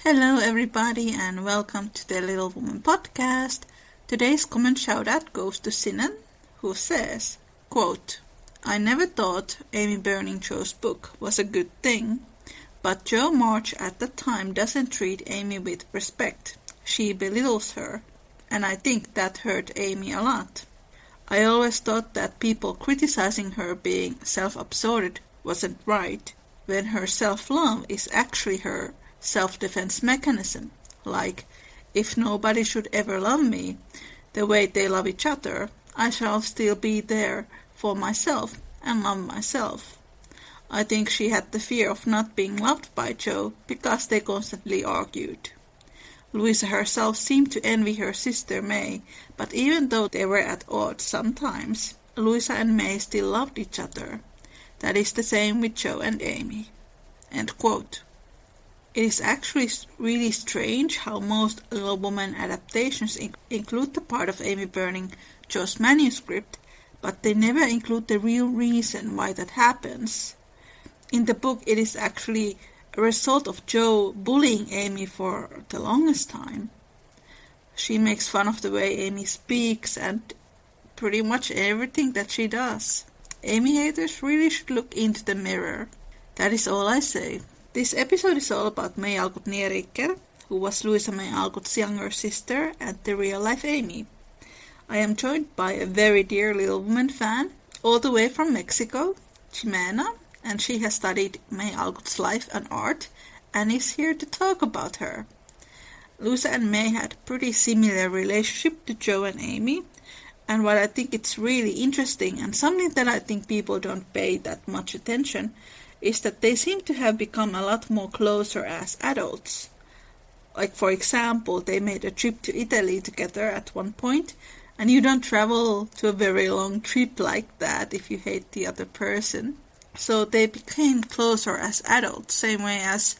Hello everybody and welcome to the Little Woman podcast. Today's comment shout out goes to Sinan, who says, quote, I never thought Amy burning Joe's book was a good thing, but Jo March at the time doesn't treat Amy with respect. She belittles her, and I think that hurt Amy a lot. I always thought that people criticizing her being self-absorbed wasn't right, when her self-love is actually her self-defense mechanism, like, if nobody should ever love me the way they love each other, I shall still be there for myself and love myself. I think she had the fear of not being loved by Jo because they constantly argued. Louisa herself seemed to envy her sister May, but even though they were at odds sometimes, Louisa and May still loved each other. That is the same with Jo and Amy. End quote. It is actually really strange how most Little Woman adaptations include the part of Amy burning Jo's manuscript, but they never include the real reason why that happens. In the book, it is actually a result of Jo bullying Amy for the longest time. She makes fun of the way Amy speaks and pretty much everything that she does. Amy haters really should look into the mirror. That is all I say. This episode is all about May Alcott Nieriker, who was Louisa May Alcott's younger sister and the real-life Amy. I am joined by a very dear Little Woman fan, all the way from Mexico, Jimena, and she has studied May Alcott's life and art, and is here to talk about her. Louisa and May had a pretty similar relationship to Jo and Amy, and what I think it's really interesting, and something that I think people don't pay that much attention, is that they seem to have become a lot more closer as adults. Like, for example, they made a trip to Italy together at one point, and you don't travel to a very long trip like that if you hate the other person. So they became closer as adults, same way as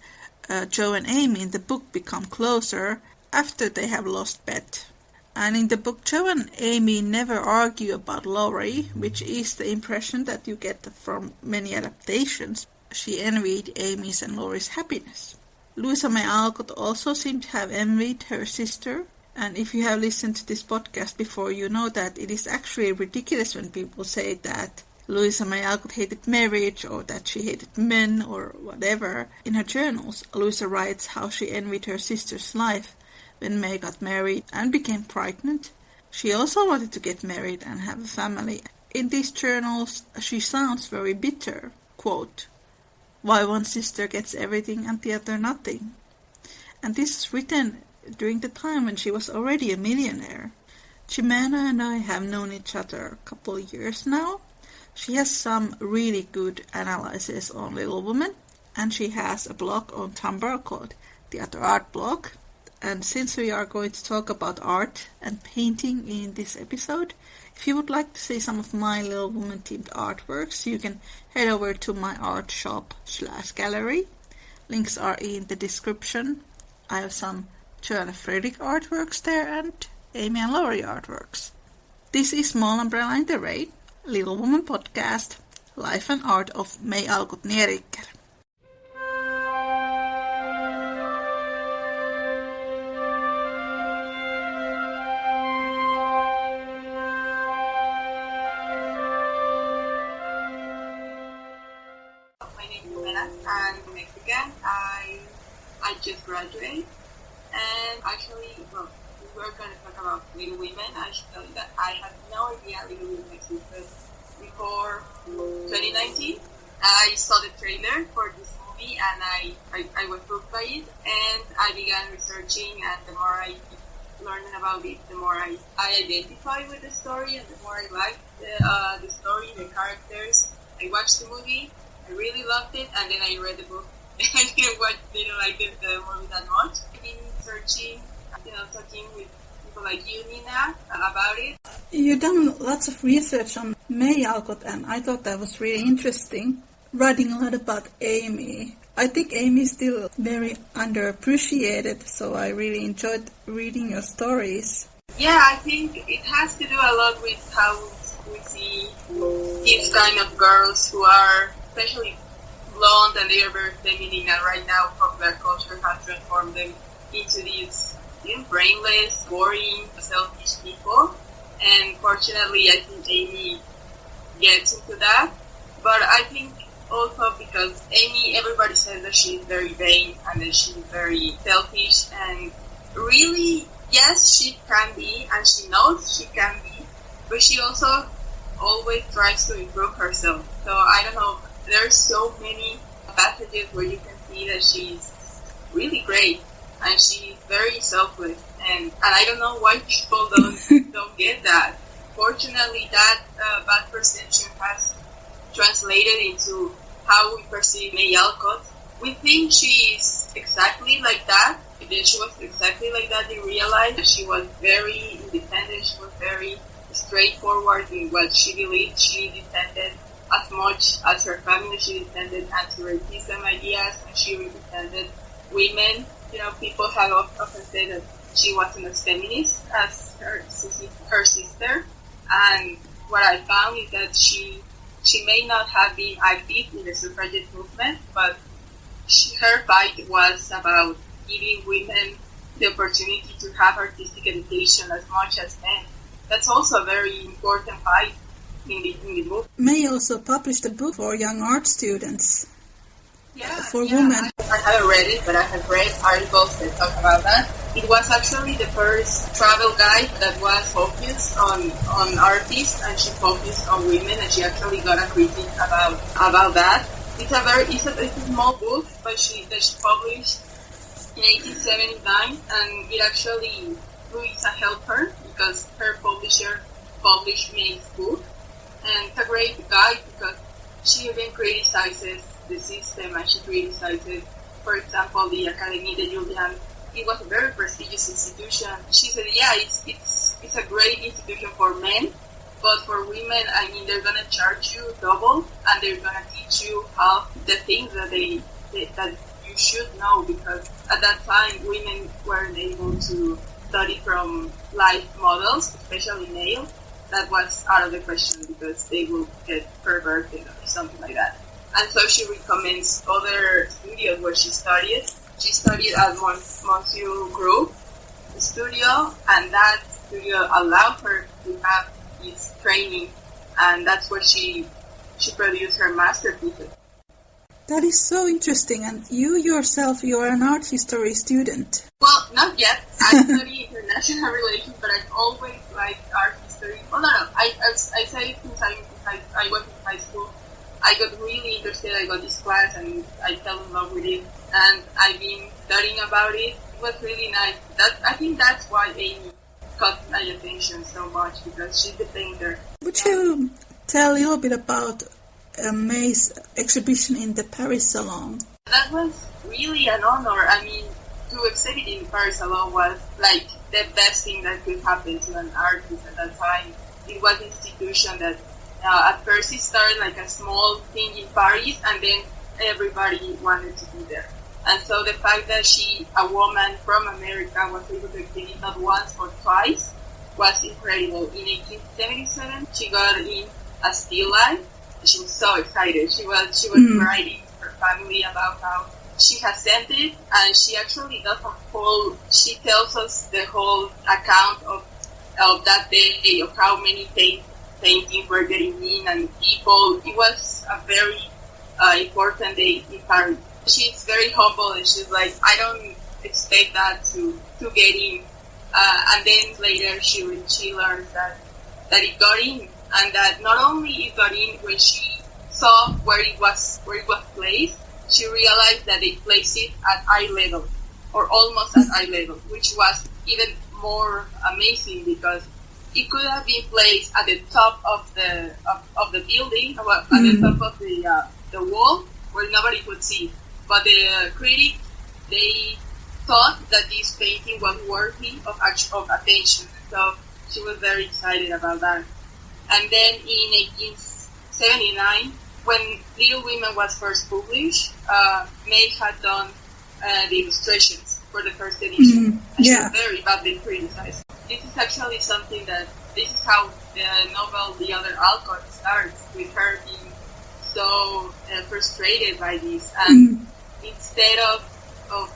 Jo and Amy in the book become closer after they have lost Beth. And in the book, Jo and Amy never argue about Laurie, which is the impression that you get from many adaptations. She envied Amy's and Laurie's happiness. Louisa May Alcott also seemed to have envied her sister, and if you have listened to this podcast before, you know that it is actually ridiculous when people say that Louisa May Alcott hated marriage or that she hated men or whatever. In her journals, Louisa writes how she envied her sister's life when May got married and became pregnant. She also wanted to get married and have a family. In these journals, she sounds very bitter. Quote, why one sister gets everything and the other nothing. And this is written during the time when she was already a millionaire. Jimena and I have known each other a couple of years now. She has some really good analysis on Little Woman, and she has a blog on Tumblr called The Other Art Blog. And since we are going to talk about art and painting in this episode, if you would like to see some of my Little Woman themed artworks, you can head over to my art shop/gallery. Links are in the description. I have some Jo and Fredrik artworks there and Amy and Laurie artworks. This is Small Umbrella in the Rain, Little Woman podcast, Life and Art of May Alcott Nieriker. I'm Mexican. I just graduated, and actually, well, we were going to talk about Little Women. I should tell you that I had no idea Little Women existed before 2019. I saw the trailer for this movie, and I was hooked by it, and I began researching, and the more I learned about it, the more I identified with the story, and the more I liked the story, the characters. I watched the movie. I really loved it, and then I read the book. I didn't like the movie that much. I've been searching, talking with people like you, Niina, about it. You've done lots of research on May Alcott, and I thought that was really interesting. Writing a lot about Amy. I think Amy is still very underappreciated, so I really enjoyed reading your stories. Yeah, I think it has to do a lot with how we see these kind of girls who are, especially blonde and they are very feminine, and right now popular culture has transformed them into these brainless, boring, selfish people. And fortunately, I think Amy gets into that. But I think also because Amy, everybody says that she's very vain and that she's very selfish, and really, yes, she can be, and she knows she can be, but she also always tries to improve herself. So I don't know, there's so many passages where you can see that she's really great and she's very selfless, and I don't know why people don't get that. Fortunately, that bad perception has translated into how we perceive May Alcott. We think she is exactly like that. If she was exactly like that in real life, she was very independent, she was very straightforward in what she believed. She defended as much as her family, she defended anti-racism ideas, and she represented women. You know, people have often said that she wasn't as feminist as her sister, and what I found is that she may not have been active in the suffragette movement, but her fight was about giving women the opportunity to have artistic education as much as men. That's also a very important fight in the book. May also published a book for young art students. For yeah. women. I haven't read it, but I have read articles that talk about that. It was actually the first travel guide that was focused on artists, and she focused on women, and she actually got a critic about that. It's a small book, but she published in 1879, and it actually Louisa helped her because her publisher published May's book, and it's a great guide because she even criticizes the system, and she criticizes, for example, the Académie de Julian. It was a very prestigious institution. She said, yeah, it's a great institution for men, but for women, I mean, they're gonna charge you double, and they're gonna teach you half the things that that you should know, because at that time women weren't able to study from live models, especially male. That was out of the question because they will get perverted or something like that. And so she recommends other studios where she studied. She studied at Monsieur Group studio, and that studio allowed her to have this training, and that's where she produced her masterpieces. That is so interesting. And you yourself, you are an art history student. Well, not yet. I study international relations, but I've always liked art history. Oh, no. I say it since I was in high school. I got really interested. I got this class and I fell in love with it. And I've been studying about it. It was really nice. I think that's why Amy caught my attention so much, because she's the painter. Would you tell a little bit about May's exhibition in the Paris Salon? That was really an honor. I mean, to exhibit in Paris Salon was like the best thing that could happen to an artist at that time. It was an institution that at first it started like a small thing in Paris, and then everybody wanted to be there. And so the fact that a woman from America, was able to exhibit not once or twice was incredible. In 1877, she got in a still life. She was so excited. She was writing to her family about how she has sent it, and she actually does she tells us the whole account of that day, of how many paintings were getting in and people. It was a very important day in Paris. She's very humble, and she's like, I don't expect that to get in. And then later she learns that it got in, and that not only it got in, when she saw where it was placed, she realized that they placed it at eye level, or almost at eye level, which was even more amazing because it could have been placed at the top of the building, at the top of the wall where nobody could see. But the critics, they thought that this painting was worthy of attention. So she was very excited about that. And then in 1879, when Little Women was first published, May had done the illustrations for the first edition. And she was very badly criticized. This is actually something this is how the novel The Other Alcott starts, with her being so frustrated by this, and instead of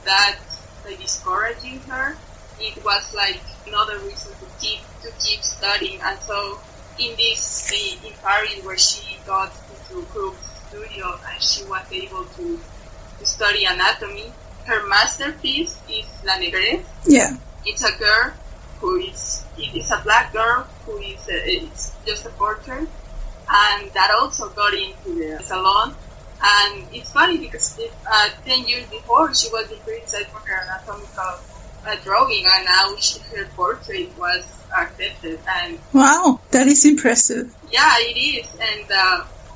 that like discouraging her, it was like another reason to keep studying. And so in Paris, where she got into Cook's studio and she was able to study anatomy, her masterpiece is La Negresse. Yeah, it's a girl it is a black girl who is it's just a portrait, and that also got into the salon. And it's funny because 10 years before she was being criticized for her anatomical drawing, and now her portrait was accepted. And wow, that is impressive. Yeah, it is.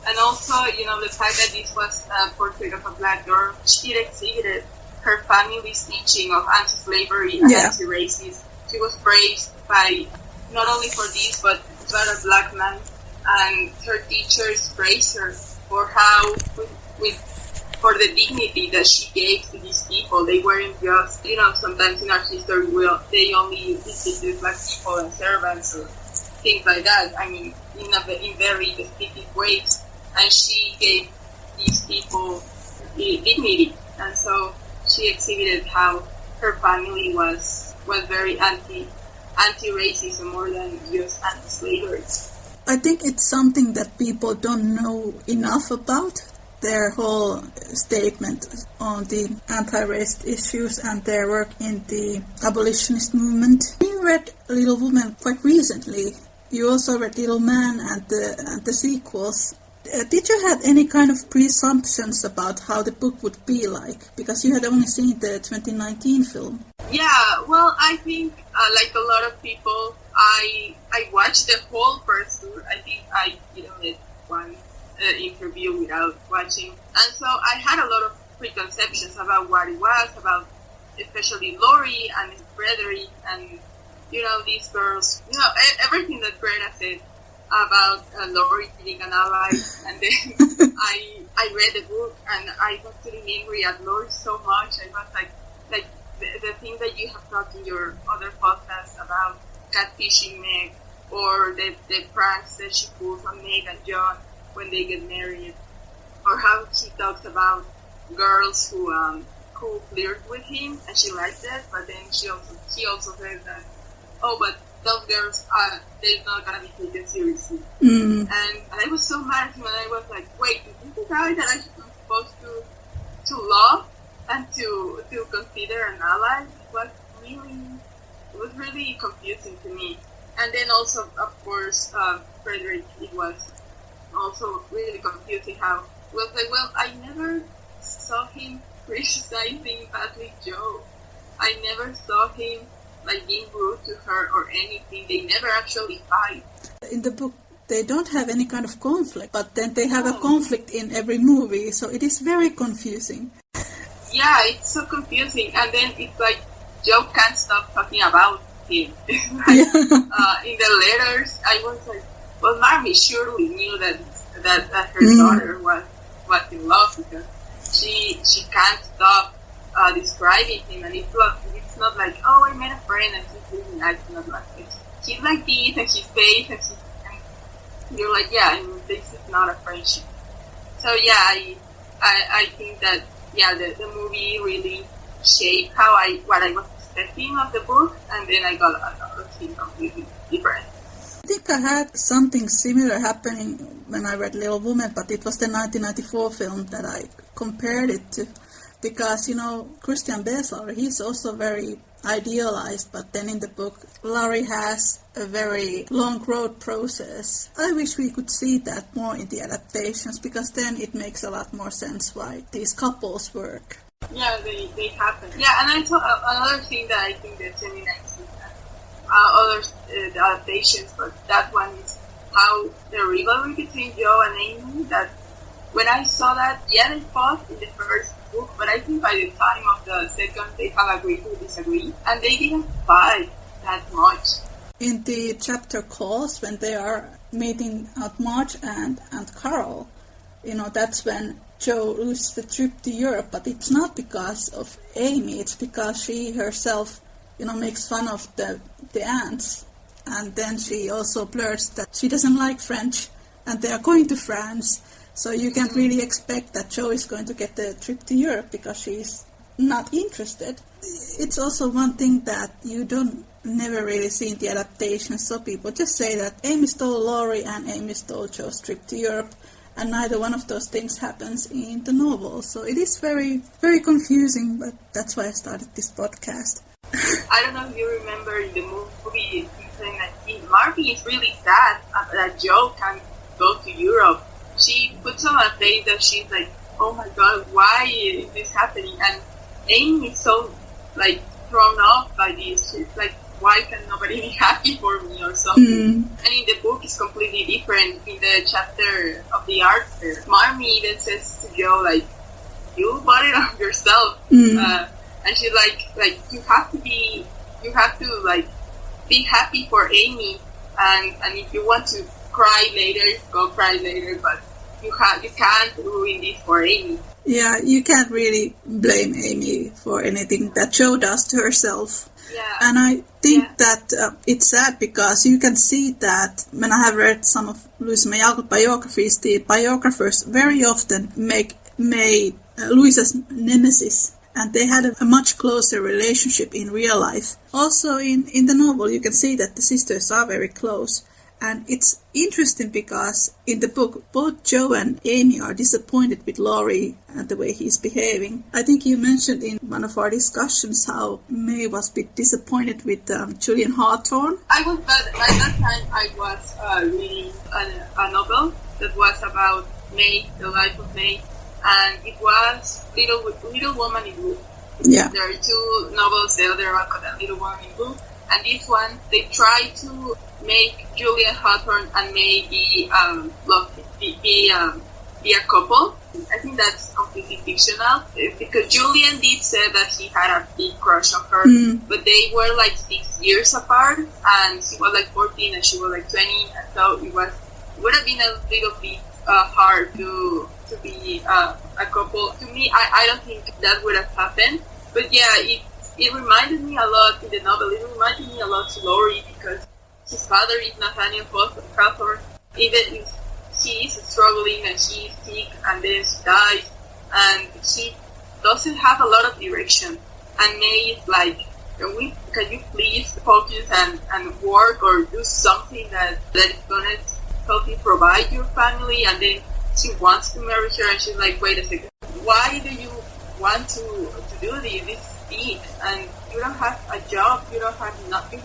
And also, you know, the fact that this was a portrait of a black girl, she exhibited her family's teaching of anti-slavery and anti-racism. She was praised by not only for this, but a black man, and her teachers praised her for how, for the dignity that she gave to these people. They weren't just, you know, sometimes in our history, they only depicted black people as servants or things like that. I mean, in very specific ways. And she gave these people dignity. And so she exhibited how her family was very anti-racism more than just anti-slavery. I think it's something that people don't know enough about, their whole statement on the anti-racist issues and their work in the abolitionist movement. You read Little Woman quite recently. You also read Little Man and the sequels. Did you have any kind of presumptions about how the book would be like? Because you had only seen the 2019 film. Yeah, well, I think, like a lot of people, I watched the whole first tour. I think I did one interview without watching. And so I had a lot of preconceptions about what it was, about especially Laurie and Frederick and, you know, these girls, you know, everything that Greta said about Laurie being an ally. And then I read the book and I was getting angry at Laurie so much. I was like the thing that you have talked in your other podcasts about catfishing Meg, or the pranks that she pulls on Meg and John when they get married, or how she talks about girls who flirt with him and she likes it, but then she also says that, oh, but those girls they're not gonna be taken seriously. And I was so mad at him, and I was like, wait, is this the guy that I'm supposed to love and to consider an ally? It was really confusing to me. And then also, of course, Frederick, it was also really confusing how it was like, well, I never saw him criticizing badly Joe. I never saw him like being rude to her or anything. They never actually fight. In the book, they don't have any kind of conflict, but then they have a conflict in every movie, so it is very confusing. Yeah, it's so confusing. And then it's like Joe can't stop talking about him. Like, in the letters, I was like, well, Marmy surely knew that her daughter was in love, because she can't stop describing him. And it's not like, oh, I met a friend and he's really nice. Not like he's like this and she's face and you're like, yeah, and this is not a friendship. So yeah, I think that the movie really shaped what I was expecting of the book, and then I got another thing completely different. I think I had something similar happening when I read Little Woman, but it was the 1994 film that I compared it to, because, you know, Christian Bale, he's also very idealized, but then in the book, Laurie has a very long road process. I wish we could see that more in the adaptations, because then it makes a lot more sense why these couples work. Yeah, they happen. Yeah, and I thought another thing that I think that 2019 other adaptations, but that one is how the rivalry between Joe and Amy, that when I saw that, they fought in the first book, but I think by the time of the second, they have agreed to disagree, and they didn't fight that much. In the chapter Cause, when they are meeting Aunt Marge and Carol, you know, that's when Joe loses the trip to Europe, but it's not because of Amy, it's because she herself, you know, makes fun of the aunts, and then she also blurts that she doesn't like French, and they are going to France, So you can't really expect that Jo is going to get the trip to Europe because she's not interested. It's also one thing that you don't never really see in the adaptations. So people just say that Amy stole Laurie and Amy stole Jo's trip to Europe, and neither one of those things happens in the novel. So it is very, very confusing, but that's why I started this podcast. I don't know if you remember in the movie 2019, Marvin is really sad that Jo can't go to Europe. She puts on a face that she's like, oh my god, why is this happening? And Amy is so like thrown off by this. She's like, why can nobody be happy for me or something? And in the book it's completely different. In the chapter of the Arthur, Marmee even says to Jo like, you bought it on yourself. And she's like you have to like be happy for Amy, and if you want to cry later, go cry later, but you can't ruin this for Amy. Yeah, you can't really blame Amy for anything that Jo does to herself. Yeah. And I think that it's sad because you can see that when I have read some of Louisa May Alcott biographies, the biographers very often make May Louisa's nemesis, and they had a much closer relationship in real life. Also in the novel you can see that the sisters are very close. And it's interesting because in the book, both Jo and Amy are disappointed with Laurie and the way he's behaving. I think you mentioned in one of our discussions how May was a bit disappointed with Julian Hawthorne. By that time I was reading a novel that was about May, the life of May, and it was Little Woman in Blue. Yeah. There are two novels, the other are called Little Woman in Blue, and this one, they try to make Julian Hawthorne and May be a couple. I think that's completely fictional because Julian did say that he had a big crush on her, but they were like 6 years apart, and he was like 14 and she was like 20, and so it would have been a little bit hard to be a couple. To me, I don't think that would have happened, but yeah, it reminded me a lot in the novel. It reminded me a lot to Laurie because his father is Nathaniel Hawthorne. Even if she is struggling and she is sick and then she dies and she doesn't have a lot of direction. And May is like, can you please focus and work or do something that is going to help you provide your family? And then she wants to marry her and she's like, wait a second, why do you want to do this? This is big and you don't have a job, you don't have nothing.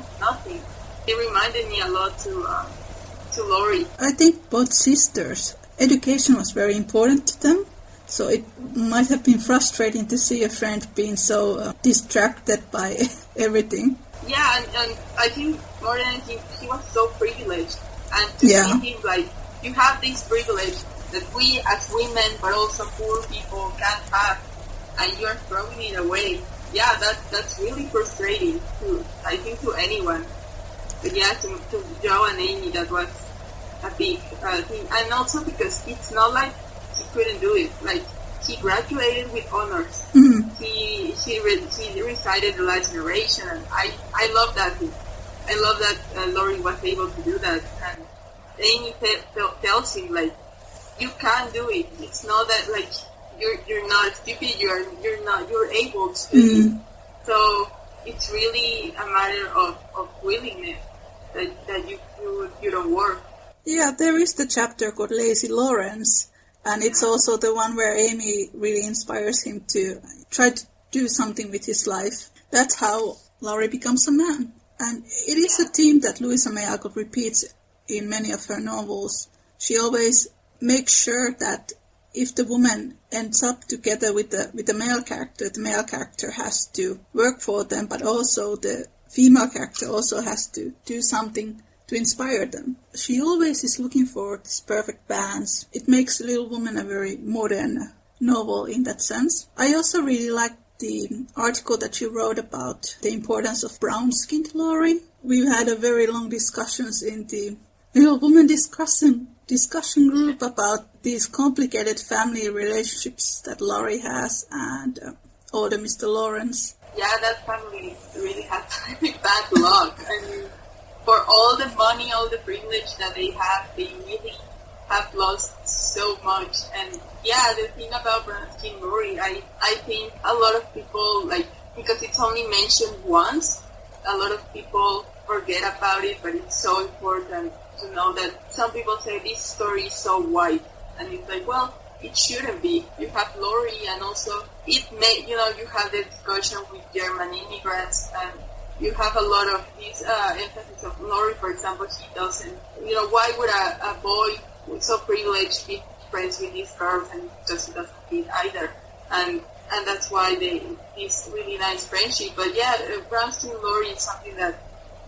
It reminded me a lot to Laurie. I think both sisters, education was very important to them, so it might have been frustrating to see a friend being so distracted by everything. Yeah, and I think more than anything, he was so privileged, and to see him like, you have this privilege that we as women, but also poor people can't have, and you're throwing it away. Yeah, that's really frustrating to anyone. But yeah, to Jo and Amy, that was a big thing. And also because it's not like he couldn't do it. Like, he graduated with honors. He recited the last generation. And I love that thing. I love that Laurie was able to do that. And Amy tells him, like, you can do it. It's not that, like, you're not stupid. You're able to do it. So it's really a matter of willingness that you don't work. Yeah, there is the chapter called Lazy Lawrence, and it's also the one where Amy really inspires him to try to do something with his life. That's how Laurie becomes a man. And it is a theme that Louisa May Alcott repeats in many of her novels. She always makes sure that if the woman ends up together with the male character has to work for them, but also the female character also has to do something to inspire them. She always is looking for this perfect balance. It makes Little Woman a very modern novel in that sense. I also really liked the article that you wrote about the importance of brown-skinned Laurie. We've had a very long discussions in the Little Woman discussion group about these complicated family relationships that Laurie has and older Mr. Lawrence. Yeah, that family really has bad luck. I mean, for all the money, all the privilege that they really have lost so much. And yeah, the thing about brown skin Laurie, I think a lot of people, like, because it's only mentioned once, a lot of people forget about it, but it's so important to know that some people say this story is so white, and it's like, well, it shouldn't be. You have Laurie, and also it may, you have the discussion with German immigrants, and you have a lot of this emphasis of Laurie, for example. He doesn't, why would a boy who's so privileged be friends with these girls, and just doesn't fit either, and that's why this really nice friendship. But yeah, brown skin Laurie is something that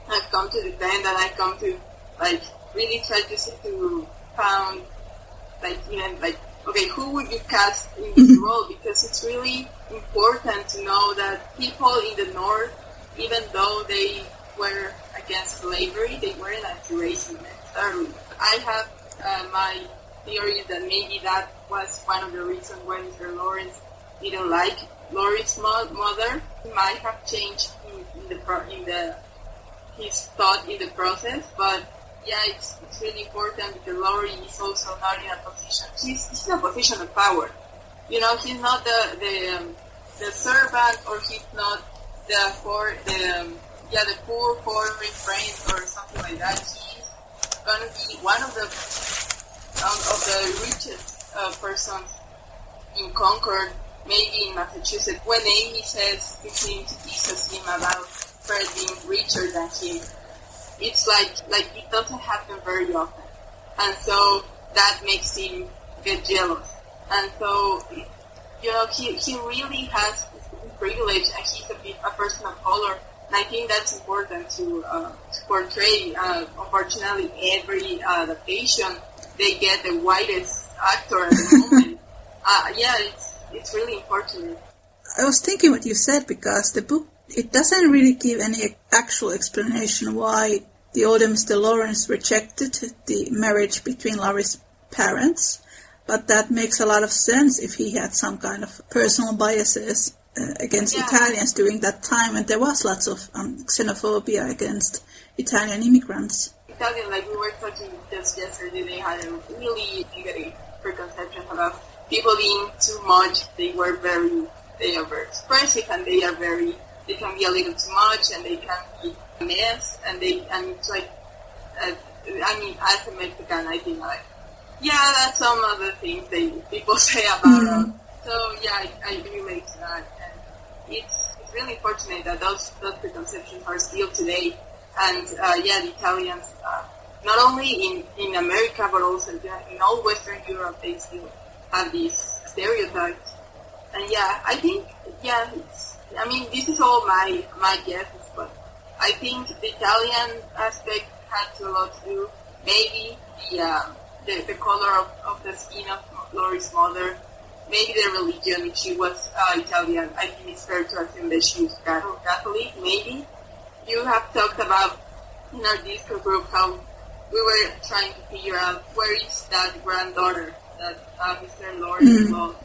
I've come to defend, and I come to like really try to found like even like, okay, who would you cast in this role? Because it's really important to know that people in the North, even though they were against slavery, they weren't anti-racist necessarily. I have my theory that maybe that was one of the reasons why Mr. Lawrence didn't like Laurie's mother. He might have changed his thought in the process, but yeah, it's really important because Laurie is also not in a position. She's in a position of power. He's not the servant, or he's not the poor foreign friend or something like that. He's gonna be one of the richest persons in Concord, maybe in Massachusetts. When Amy says to him, to tease him about Fred being richer than him, it's like it doesn't happen very often, and so that makes him get jealous. And so, he really has privilege, and he's a person of color, and I think that's important to portray. Unfortunately, every adaptation, they get the whitest actor at the moment. It's really important. I was thinking what you said, because the book, it doesn't really give any actual explanation why the older Mr. Lawrence rejected the marriage between Laurie's parents, but that makes a lot of sense if he had some kind of personal biases against Italians during that time, and there was lots of xenophobia against Italian immigrants. Italian, like we were talking just yesterday, they had a really negative preconception about people being too much. They are very expressive, and they can be a little too much, and they can be a mess, and it's like, as a Mexican, I think like, yeah, that's some of the things people say about us. So yeah, I relate to that, and it's really fortunate that those preconceptions are still today, and the Italians, not only in America, but also in all Western Europe, they still have these stereotypes. And I think, this is all my guesses, but I think the Italian aspect had a lot to do. Maybe the color of the skin of Laurie's mother, maybe the religion. If she was Italian, I think it's fair to assume that she was Catholic. Maybe. You have talked about in our Discord group how we were trying to figure out where is that granddaughter that Mr. Lawrence lost,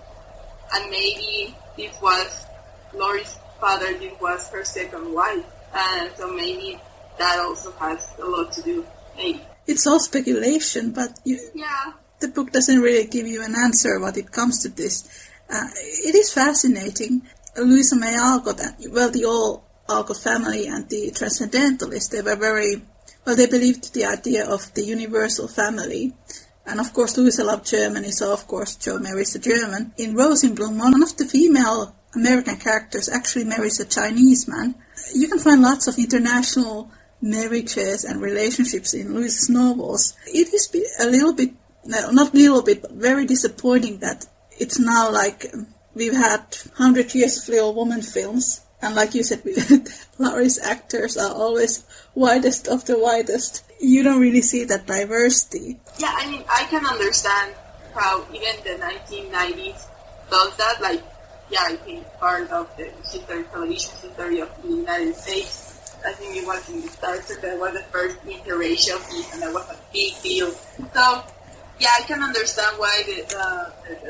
and maybe this was Laurie's father. This was her second wife, and so maybe that also has a lot to do. Maybe. It's all speculation, but the book doesn't really give you an answer when it comes to this. It is fascinating. Louisa May Alcott, the all Alcott family and the Transcendentalists, they were they believed the idea of the universal family. And of course, Louisa loved Germany, so of course Jo marries a German. In Rose in Bloom, one of the female American characters actually marries a Chinese man. You can find lots of international marriages and relationships in Louisa's novels. It is a little bit, not little bit, but very disappointing that it's now like we've had 100 years of Little Woman films, and like you said, Laurie's actors are always whitest of the whitest. You don't really see that diversity. Yeah, I can understand how even the 1990s does that. Like, I think part of the television history of the United States, I think it was in the Star Trek that was the first interracial piece, and that was a big deal. So, I can understand why the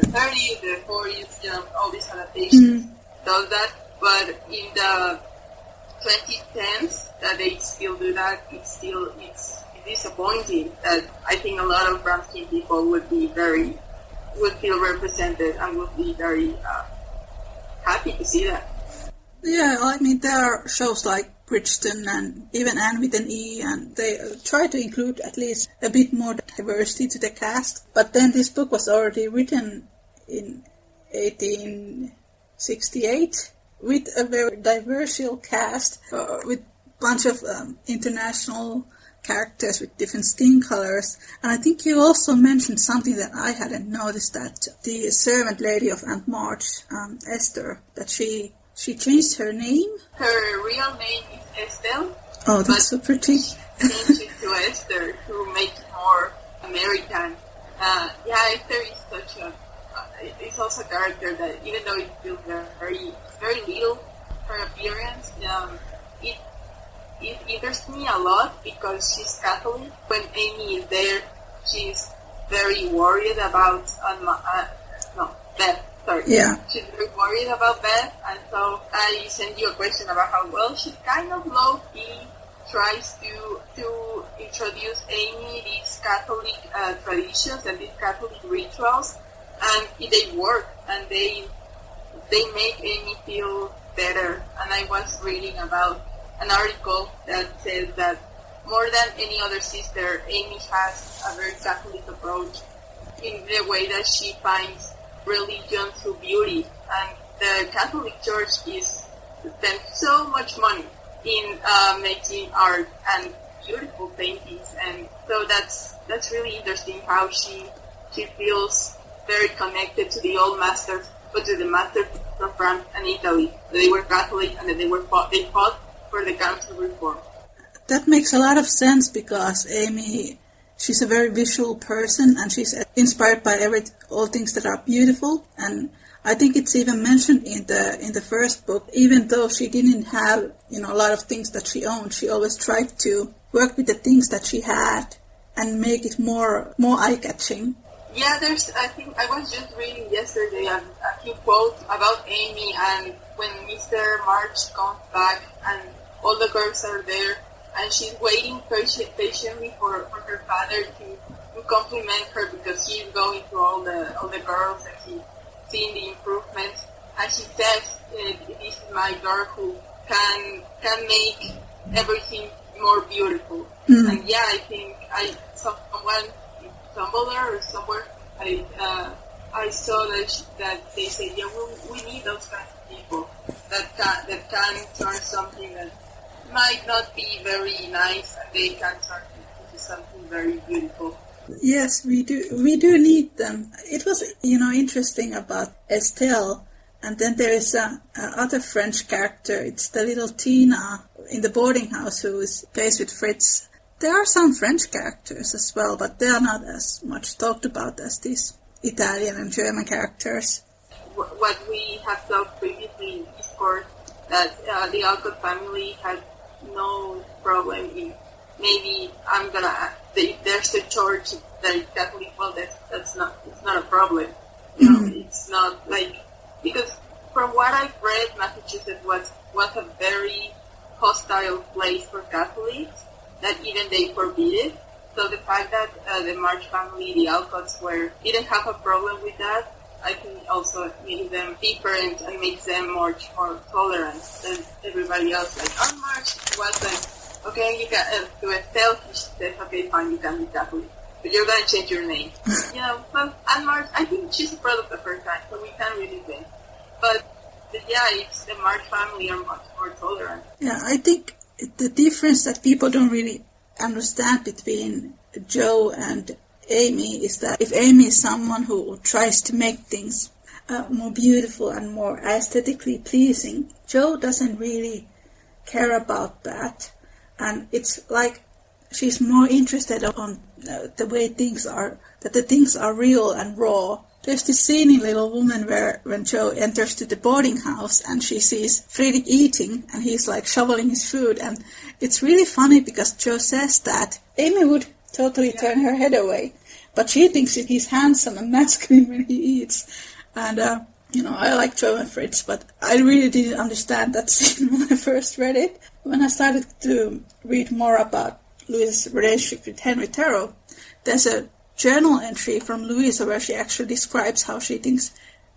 30s, the 40s, all these adaptations does that. But in the 2010s, that they still do that, it's disappointing that I think a lot of brown skin people would feel represented and would be very happy to see that. Yeah, I mean, there are shows like Bridgerton and even Anne with an E, and they try to include at least a bit more diversity to the cast. But then this book was already written in 1868 with a very diverse cast, with a bunch of international characters with different skin colors. And I think you also mentioned something that I hadn't noticed, that the servant lady of Aunt March, Esther, that she changed her name. Her real name is Estelle. Oh, that's so pretty. She changed it to Esther to make it more American. Esther is such a... it's also a character that, even though it feels very, very little, her appearance, it interests me a lot because she's Catholic. When Amy is there, she's very worried about Beth. Sorry. Yeah. She's very worried about Beth, and so I sent you a question about how well she kind of low-key tries to introduce Amy these Catholic traditions and these Catholic rituals, and they work, and they make Amy feel better. And I was reading about an article that says that more than any other sister, Amy has a very Catholic approach in the way that she finds religion through beauty. And the Catholic Church spends so much money in making art and beautiful paintings, and so that's really interesting how she feels very connected to the old masters, but to the masters from France and Italy. They were Catholic, and they fought for the council reform. That makes a lot of sense because Amy, she's a very visual person, and she's inspired by all things that are beautiful. And I think it's even mentioned in the first book. Even though she didn't have a lot of things that she owned, she always tried to work with the things that she had and make it more eye-catching. Yeah, I think I was just reading yesterday a few quotes about Amy, and when Mr. March comes back and all the girls are there, and she's waiting patiently for her father to compliment her because he's going through all the girls and he's seeing the improvements. And she says, "This is my girl who can make everything more beautiful." Mm. And yeah, I think someone in Tumblr or somewhere I saw that they say, yeah, we need those kinds of people that can turn something that might not be very nice, and they can turn it into something very beautiful. Yes, we do need them. It was interesting about Estelle, and then there is a other French character. It's the little Tina in the boarding house who is placed with Fritz. There are some French characters as well, but they are not as much talked about as these Italian and German characters. What we have talked previously in Discord, that the Alcott family had no problem in maybe if there's a church that is Catholic, well, it's not a problem. It's not like, because from what I've read, Massachusetts was a very hostile place for Catholics, that even they forbid it. So the fact that the March family, the Alcotts, didn't have a problem with that, I think also makes them different and makes them much more tolerant than everybody else. Like on March was like, okay, you can to Estelle, he said, okay, fine, you can be Catholic, but you're gonna change your name. Well, Anne March, I think she's a product of her time, so we can't really say. But yeah, it's the March family are much more tolerant. Yeah, I think the difference that people don't really understand between Joe and Amy is that if Amy is someone who tries to make things more beautiful and more aesthetically pleasing, Joe doesn't really care about that. And it's like she's more interested on the way things are, that the things are real and raw. There's this scene in Little Woman where when Joe enters to the boarding house and she sees Friedrich eating and he's like shoveling his food, and it's really funny because Joe says that Amy would totally turn her head away, but she thinks that he's handsome and masculine when he eats. And I like Joe and Fritz, but I really didn't understand that scene when I first read it. When I started to read more about Louisa's relationship with Henry Thoreau, there's a journal entry from Louisa where she actually describes how she thinks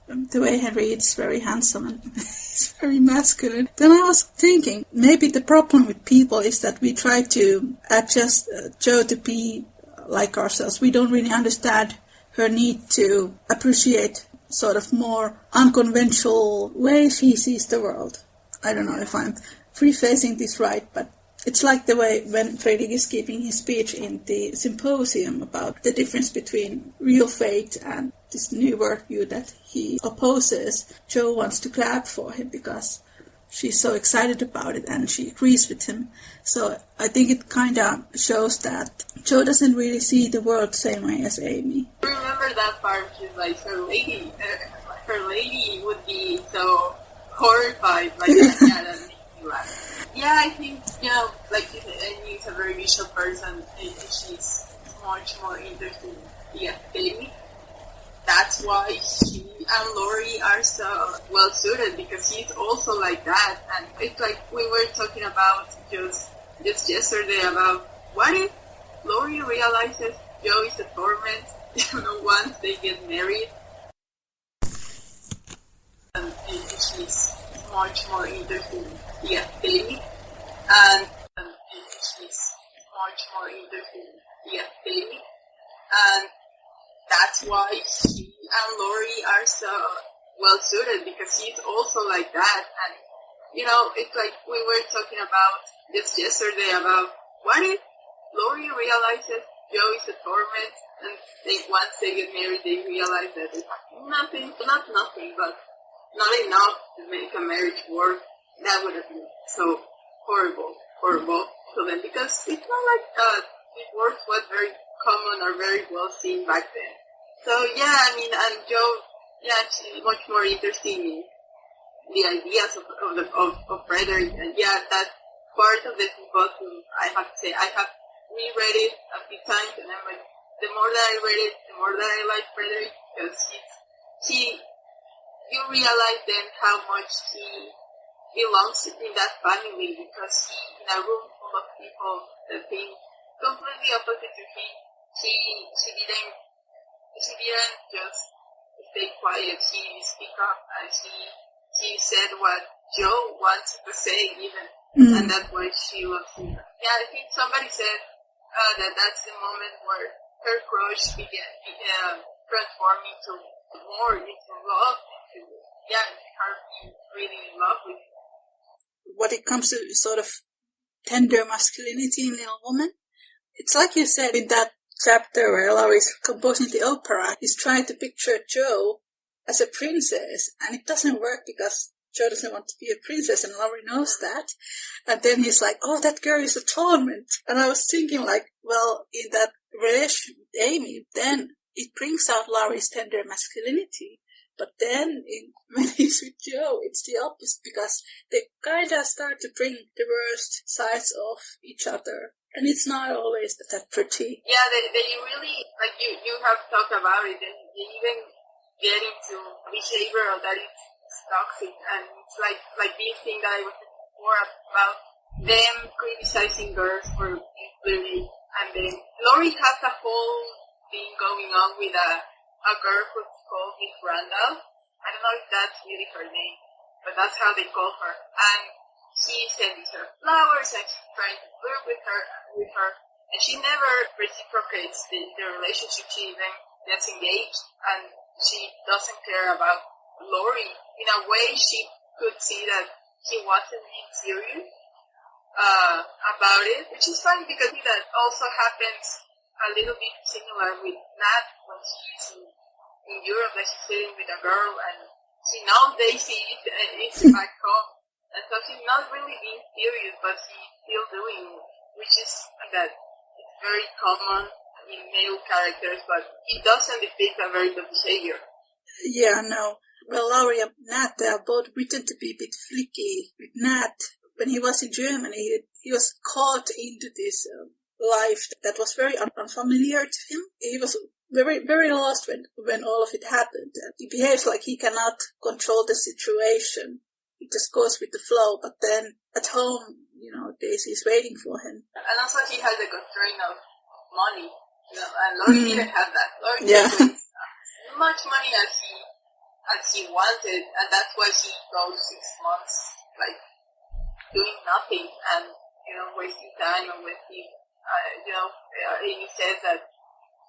the way Henry is very handsome and he's very masculine. Then I was thinking, maybe the problem with people is that we try to adjust Jo to be like ourselves. We don't really understand her need to appreciate sort of more unconventional ways he sees the world. I don't know if I'm prefacing this right, but it's like the way when Fredrik is giving his speech in the symposium about the difference between real fate and this new worldview that he opposes. Jo wants to clap for him because she's so excited about it and she agrees with him. So I think it kind of shows that Jo doesn't really see the world the same way as Amy. I remember that part. She's like, her lady would be so horrified by that. Yeah, that makes me laugh. Yeah, I think, like you said, Amy is a very visual person and she's much more interested in Amy. That's why she and Laurie are so well suited, because she's also like that. And it's like we were talking about just yesterday about what if Laurie realizes Jo is a torment, once they get married. And she's much more interested in Amy. And she's much more interested in Amy. And that's why she and Laurie are so well suited, because she's also like that. And it's like we were talking about just yesterday about what if Laurie realizes Jo is a torment, and once they get married they realize that it's not nothing, but not enough to make a marriage work. That would have been so horrible to them, because it's not like divorce was very common or very well seen back then. So yeah, I mean, and Jo, she's much more interested in the ideas of Fredrik, and that's part of the symposium. I have to say, I have reread it a few times, and I'm like, the more that I read it, the more that I like Fredrik, because you realize then how much he belongs in that family, because he, in a room full of people that think completely opposite to him, she didn't just stay quiet. She speak up and she said what Jo wants to say even, and that's why she loves him. Yeah, I think somebody said that's the moment where her crush began transforming into love, her being really in love with him. When it comes to sort of tender masculinity in Little Woman, it's like you said in that chapter where Laurie's composing the opera, he's trying to picture Jo as a princess, and it doesn't work because Jo doesn't want to be a princess, and Laurie knows that. And then he's like, oh, that girl is a torment. And I was thinking, like, well, in that relation with Amy, then it brings out Laurie's tender masculinity. But then when he's with Jo, it's the opposite, because they kind of start to bring the worst sides of each other. And it's not always that pretty. Yeah, they really, like you have talked about it, and they even get into behavior that is toxic. And it's like this thing that I was saying before about them criticizing girls for being. And then Laurie has a whole thing going on with a girl who's called Miss Randall. I don't know if that's really her name, but that's how they call her. And she sends her flowers and she's trying to flirt with her, and she never reciprocates the relationship. She even gets engaged, and she doesn't care about Laurie. In a way, she could see that he wasn't being serious about it, which is funny because that also happens a little bit similar with Nat when she's in Europe, that she's sitting with a girl and she knows Daisy is back home, and so she's not really being serious, but she's still doing it, which is that it's very common in male characters, but it doesn't depict a very good behavior. Yeah, no. Well, Laurie and Nat, they are both written to be a bit flicky. With Nat, when he was in Germany, he was caught into this life that was very unfamiliar to him. He was very, very lost when all of it happened. He behaves like he cannot control the situation. He just goes with the flow. But then at home, Daisy is waiting for him. And also he has a constraint of money, and Laurie didn't have that. Laurie Yeah. didn't waste as much money as he wanted, and that's why she goes 6 months doing nothing and wasting time and wasting. Amy says that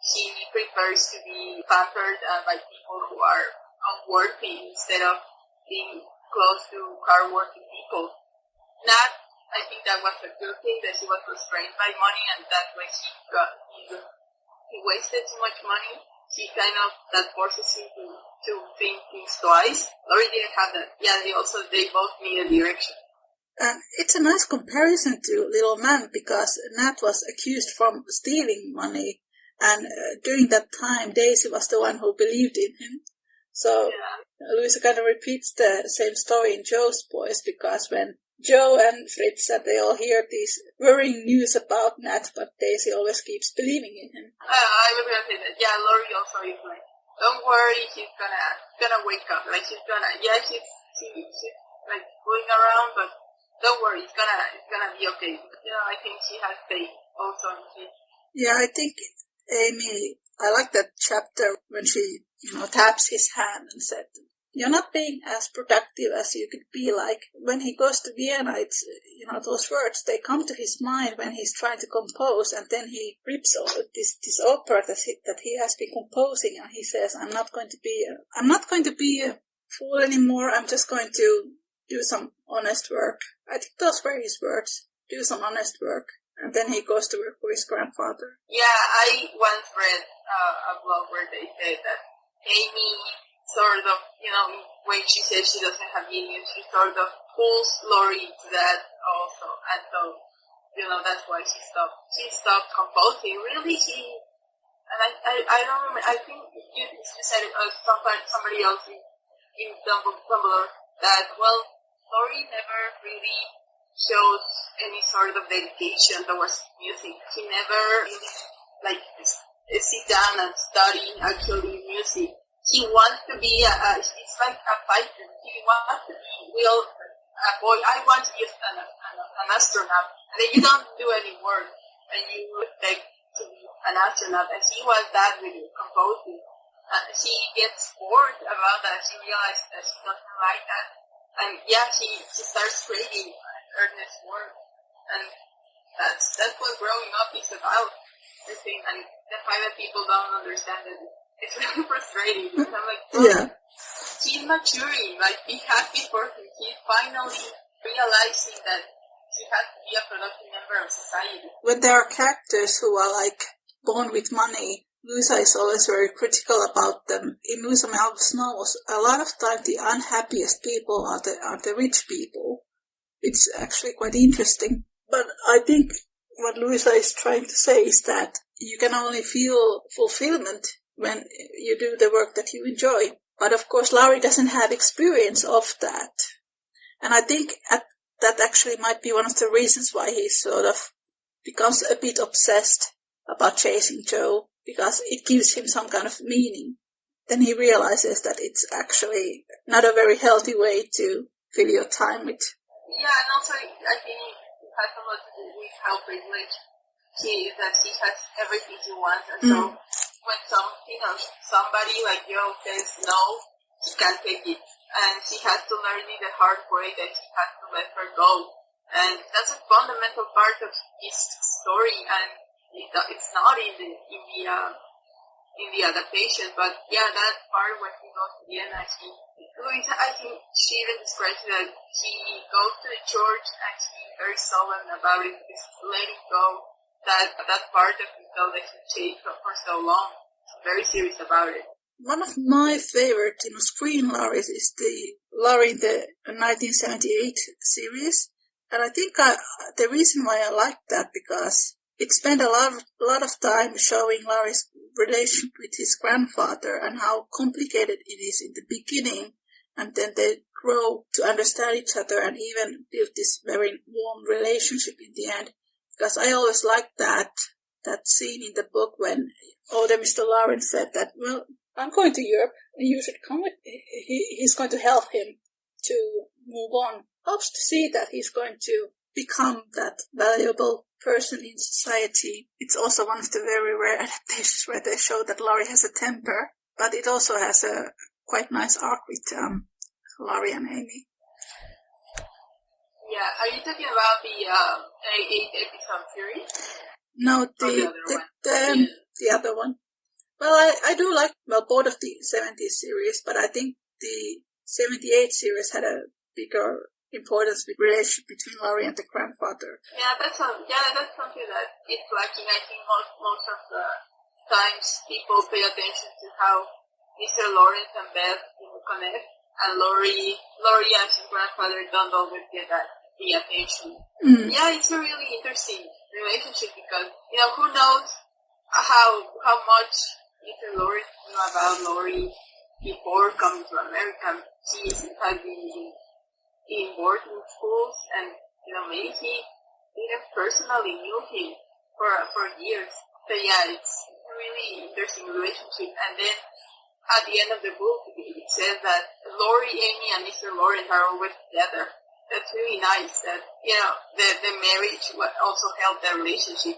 she prefers to be pampered by people who are unworthy instead of being close to hardworking people. I think that was a good thing, that she was restrained by money, and that's why he wasted too much money. That forces him to think things twice. Laurie didn't have that. Yeah, they both need a direction. It's a nice comparison to Little Man, because Nat was accused from stealing money, and during that time Daisy was the one who believed in him. So Louisa kind of repeats the same story in Joe's Boys, because when Joe and Fritz said they all hear these worrying news about Nat, but Daisy always keeps believing in him. I was gonna say that. Yeah, Laurie also is like, don't worry, she's gonna wake up. She's going around, but don't worry, it's gonna be okay. I think she has faith also in him. Yeah, I think Amy, I like that chapter when she, taps his hand and said, "You're not being as productive as you could be." When he goes to Vienna, it's, those words, they come to his mind when he's trying to compose, and then he rips over this opera that he has been composing, and he says, I'm not going to be a fool anymore. I'm just going to do some honest work. I think those were his words. Do some honest work. And then he goes to work for his grandfather. Yeah, I once read a blog where they said that Amy sort of, when she says she doesn't have genius, she sort of pulls Laurie to that also. And so, that's why she stopped composing. Really, I don't remember, I think you said it, somebody else in Tumblr, that, Laurie never really shows any sort of dedication towards music. He never really, sit down and study actually music. He wants to be he's like a fighter. He wants to be a boy. I want to be an astronaut. And then you don't do any work, and you expect to be an astronaut. And he was that with composing. She gets bored about that. She realizes that she doesn't like that. And she starts creating earnest work. And that's what growing up is about, I think. And the fact that people don't understand it, it's really frustrating. Because I'm like, he's maturing. Be happy for him. He's finally realizing that he has to be a productive member of society. When there are characters who are born with money, Louisa is always very critical about them. In Louisa May Alcott's novels, a lot of time the unhappiest people are the rich people. It's actually quite interesting. But I think what Louisa is trying to say is that you can only feel fulfillment when you do the work that you enjoy. But of course, Laurie doesn't have experience of that. And I think that actually might be one of the reasons why he sort of becomes a bit obsessed about chasing Joe, because it gives him some kind of meaning. Then he realizes that it's actually not a very healthy way to fill your time with. Yeah, and also I think it has a lot to do with how privileged he is, that he has everything he wants, and so when somebody like Joe says no, he can't take it, and he has to learn it the hard way, that he has to let her go, and that's a fundamental part of his story, and it's not in the adaptation, but that part when he goes to Vienna, Louisa, I think she even describes that he goes to the church and he's very sullen about it, he's letting go that part of himself that he chased for so long. He's very serious about it. One of my favorite screen Lauries is the Laurie in the 1978 series, and I think the reason why I like that, because it spent a lot of time showing Laurie's relationship with his grandfather and how complicated it is in the beginning, and then they grow to understand each other and even build this very warm relationship in the end. Because I always liked that scene in the book when older Mr. Lawrence said that, I'm going to Europe and you should come with me. He's going to help him to move on. Hopes to see that he's going to become that valuable person in society. It's also one of the very rare adaptations where they show that Laurie has a temper, but it also has a quite nice arc with Laurie and Amy. Yeah, are you talking about the 8-episode series? No, the other one. Well, I do like both of the 70s series, but I think the 78 series had a bigger importance with relationship between Laurie and the grandfather. Yeah, that's something that is lacking. I think most of the times people pay attention to how Mr. Lawrence and Beth connect, and Laurie and his grandfather don't always get the attention. Mm. Yeah, it's a really interesting relationship because who knows how much Mr. Lawrence knew about Laurie before coming to America. He has been in boarding schools, and maybe he even personally knew him for years. So yeah, it's a really interesting relationship. And then at the end of the book, it says that Laurie, Amy, and Mr. Lawrence are always together. That's really nice. That the marriage also helped their relationship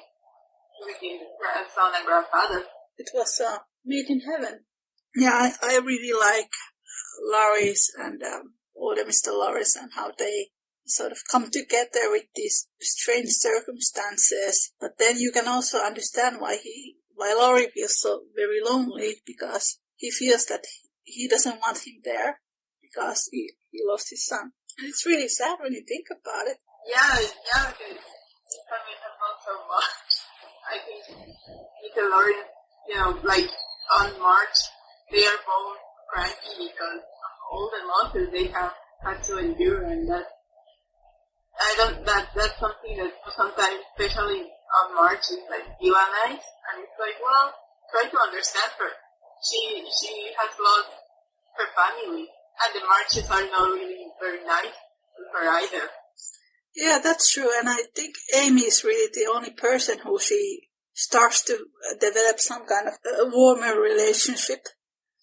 between the grandson and grandfather. It was made in heaven. Yeah, I really like Laurie's and older Mr. Lawrence and how they sort of come together with these strange circumstances. But then you can also understand why Laurie feels so very lonely, because he feels that he doesn't want him there because he lost his son. And it's really sad when you think about it. Yeah, because I mean, not so much. I think Mr. Lawrence, like on March, they are both cranky because all the losses they have had to endure, and that's something that sometimes, especially on March, is like villainized, and it's like, well, try to understand her. She has lost her family, and the marches are not really very nice to her either. Yeah, that's true, and I think Amy is really the only person who she starts to develop some kind of a warmer relationship.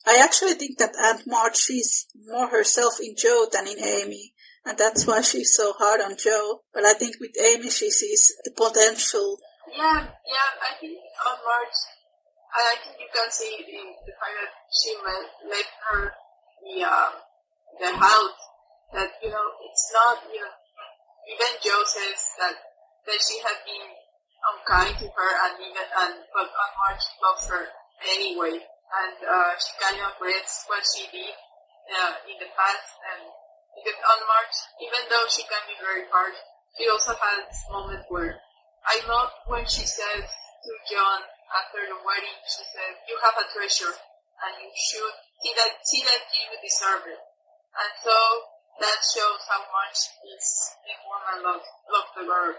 I actually think that Aunt March, she's more herself in Joe than in Amy, and that's why she's so hard on Joe. But I think with Amy, she sees the potential. Yeah, I think on March, I think you can see the fact that she left her the house, that, it's not, even Joe says that she had been unkind to her, but Aunt March loves her anyway. And she kind of regrets what she did in the past. And because on March, even though she can be very harsh, she also has moments where I love when she says to John after the wedding, she says, "You have a treasure, and you should see that you deserve it." And so that shows how much this woman loves the girl.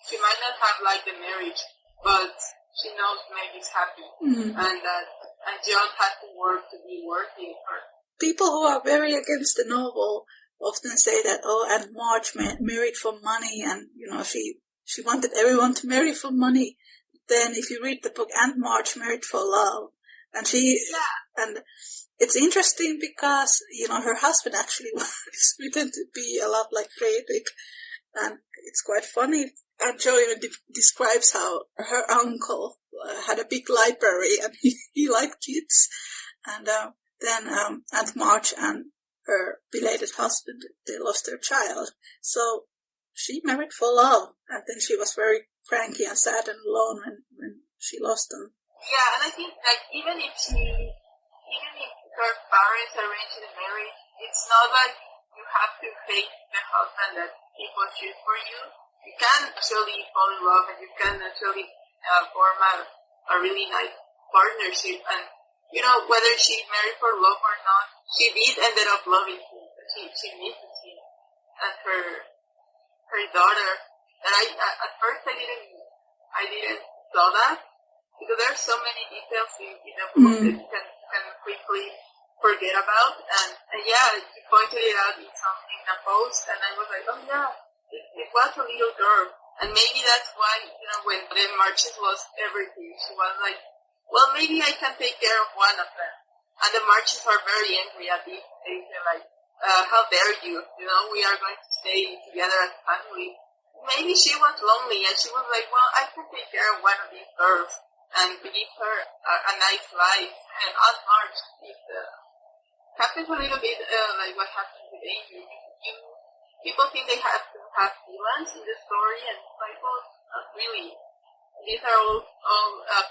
She might not have liked the marriage, but she knows Maggie's happy, and John has to work to be worthy of her. People who are very against the novel often say that, Aunt March married for money, and she wanted everyone to marry for money. Then, if you read the book, Aunt March married for love, and and it's interesting because her husband actually was written to be a lot like Frederick, and it's quite funny. And Joe even describes how her uncle had a big library and he liked kids. And then Aunt March and her belated husband, they lost their child. So she married for love. And then she was very cranky and sad and alone when she lost them. Yeah, and I think even if her parents arranged the marriage, it's not like you have to hate the husband that people choose for you. You can actually fall in love, and you can actually form a really nice partnership. And whether she married for love or not, she did ended up loving him. She misses him and her daughter. And at first I didn't saw that, because there are so many details in the book that you can quickly forget about. And yeah, you pointed it out in a post, and I was like, oh yeah. It was a little girl, and maybe that's why, when the Marches lost everything, she was like, well, maybe I can take care of one of them. And the Marches are very angry at this. They're like, how dare you? We are going to stay together as a family. maybe she was lonely and she was like, well, I can take care of one of these girls and give her a nice life. And Aunt March is happens a little bit like what happened with Amy. People think they have to have villains in the story, and it's like, well, not really. These are all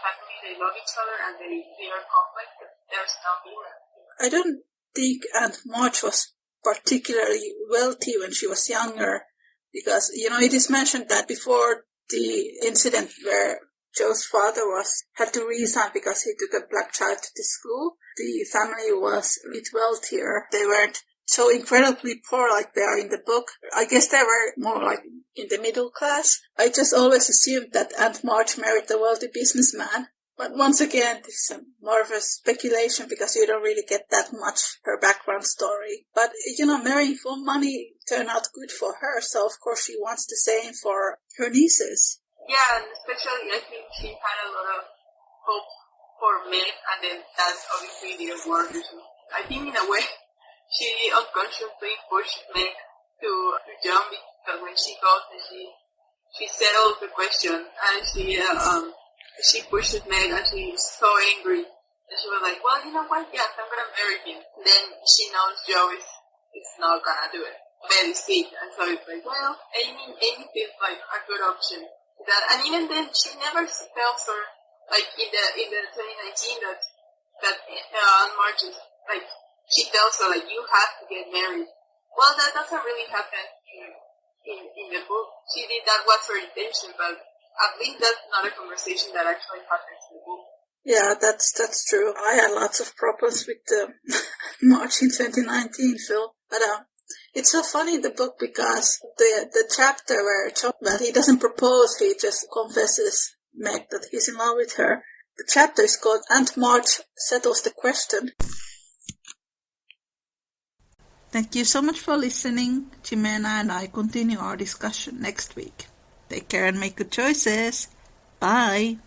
family, they love each other, and they are complex, but there's no villain. I don't think Aunt March was particularly wealthy when she was younger, because, it is mentioned that before the incident where Joe's father had to resign because he took a black child to the school, the family was a bit wealthier. They weren't so incredibly poor like they are in the book. I guess they were more like in the middle class. I just always assumed that Aunt March married a wealthy businessman. But once again, this is more of a speculation because you don't really get that much her background story. But, marrying for money turned out good for her, so of course she wants the same for her nieces. Yeah, and especially I think she had a lot of hope for Meg, and then that's obviously the award. I think in a way, she unconsciously pushed Meg to jump, because when she goes and she settles the question, and she pushes Meg, and she's so angry, and she was like, well, you know what, yes, I'm gonna marry him. Then she knows Joe is not gonna do it. Beth is sick, and so it's like, well, Amy feels like a good option. And even then, she never tells her, like in the 2019 that Aunt March is like, she tells her, like, you have to get married. Well, that doesn't really happen in the book. She did, that was her intention, but at least that's not a conversation that actually happens in the book. Yeah, that's true. I had lots of problems with the March in 2019, Phil. But it's so funny in the book because the chapter where he doesn't propose, he just confesses Meg that he's in love with her. The chapter is called Aunt March Settles the Question. Thank you so much for listening. Jimena and I continue our discussion next week. Take care and make good choices. Bye.